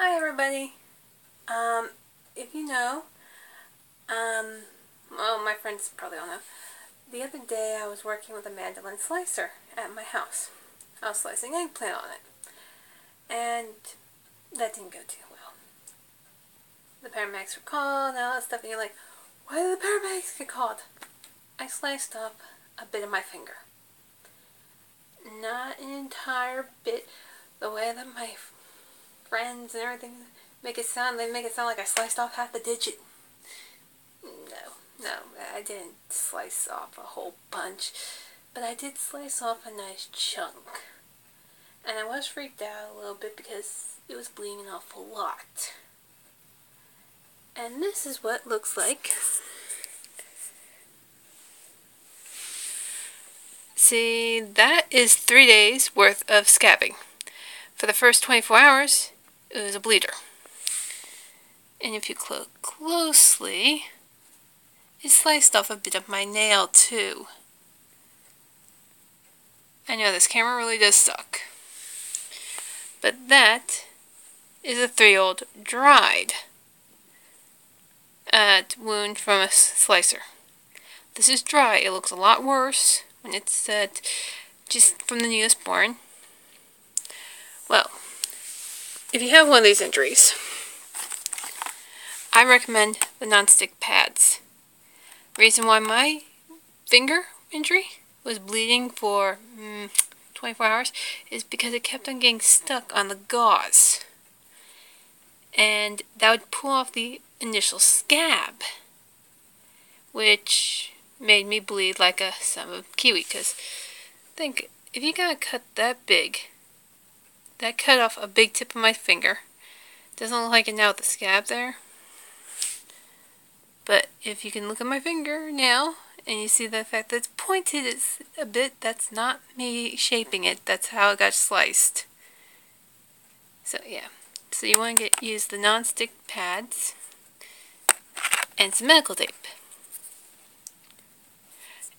Hi everybody. If you know, well, my friends probably all know. The other day I was working with a mandolin slicer at my house. I was slicing eggplant on it, and that didn't go too well. The paramedics were called and all that stuff, and you're like, why did the paramedics get called? I sliced off a bit of my finger. Not an entire bit. The way that my friends and everything make it sound, they make it sound like I sliced off half a digit. No, I didn't slice off a whole bunch, but I did slice off a nice chunk. And I was freaked out a little bit because it was bleeding an awful lot. And this is what it looks like. See, that is 3 days worth of scabbing. For the first 24 hours, it was a bleeder. And if you look closely, it sliced off a bit of my nail too. I know this camera really does suck. But that is a 3-year-old dried wound from a slicer. This is dry. It looks a lot worse when it's just from the newest born. Well, if you have one of these injuries, I recommend the non-stick pads. Reason why my finger injury was bleeding for 24 hours is because it kept on getting stuck on the gauze. And that would pull off the initial scab, which made me bleed like a son of a kiwi. Because think, if you got a cut that big, that cut off a big tip of my finger. Doesn't look like it now with the scab there. But if you can look at my finger now, and you see the fact that it's pointed a bit, that's not me shaping it. That's how it got sliced. So yeah. So you want to use the non-stick pads and some medical tape.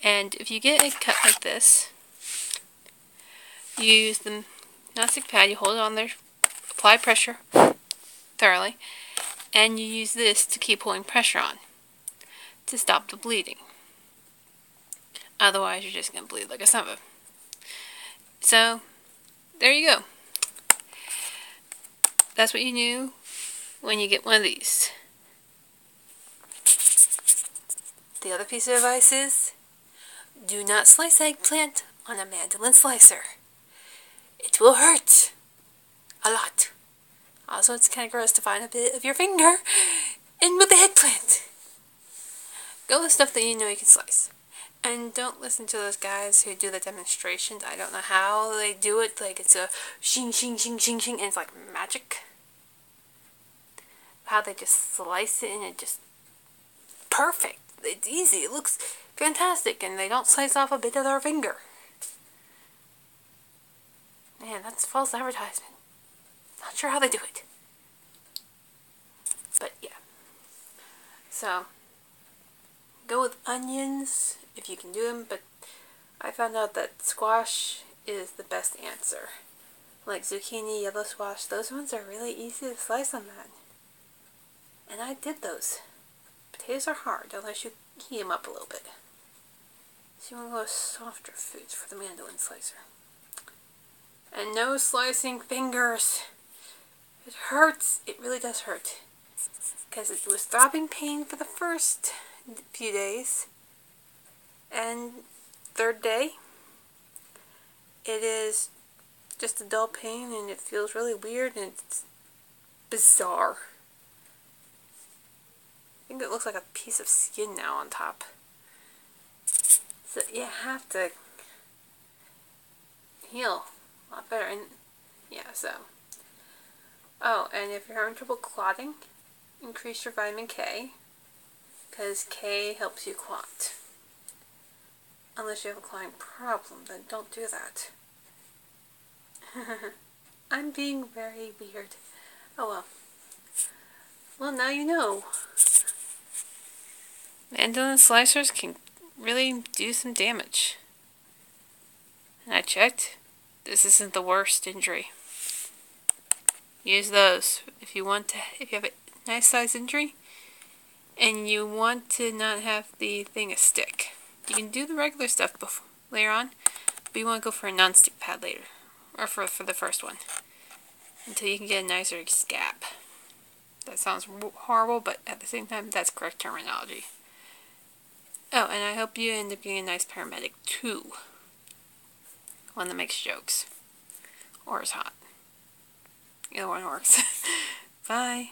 And if you get a cut like this, you use the non-stick pad, you hold it on there, apply pressure thoroughly, and you use this to keep pulling pressure on to stop the bleeding. Otherwise, you're just going to bleed like a son of a... So, there you go. That's what you do when you get one of these. The other piece of advice is, do not slice eggplant on a mandolin slicer. It will hurt a lot. Also, it's kind of gross to find a bit of your finger in with the eggplant. Go with stuff that you know you can slice. And don't listen to those guys who do the demonstrations. I don't know how they do it. Like, it's a shing, shing, shing, shing, shing, and it's like magic. How they just slice it and it just... perfect. It's easy. It looks fantastic. And they don't slice off a bit of their finger. Man, that's false advertisement. Not sure how they do it. But, yeah. So, go with onions if you can do them, but I found out that squash is the best answer. Like zucchini, yellow squash, those ones are really easy to slice on that. And I did those. Potatoes are hard unless you heat them up a little bit. So you want to go with softer foods for the mandolin slicer. And no slicing fingers. It hurts. It really does hurt. Because it was throbbing pain for the first few days. And third day, it is just a dull pain and it feels really weird and it's bizarre. I think it looks like a piece of skin now on top. So you have to heal a lot better. And yeah, so. Oh, and if you're having trouble clotting, increase your vitamin K. Because K helps you clot. Unless you have a clotting problem, then don't do that. I'm being very weird. Oh well. Well, now you know. Mandolin slicers can really do some damage. And I checked. This isn't the worst injury. use those. If you have a nice size injury and you want to not have the thing stick, you can do the regular stuff later on, but you want to go for a non-stick pad later, or for the first one, until you can get a nicer scab. That sounds horrible, but at the same time, that's correct terminology. Oh, and I hope you end up getting a nice paramedic too. One that makes jokes. Or is hot. Either one works. Bye.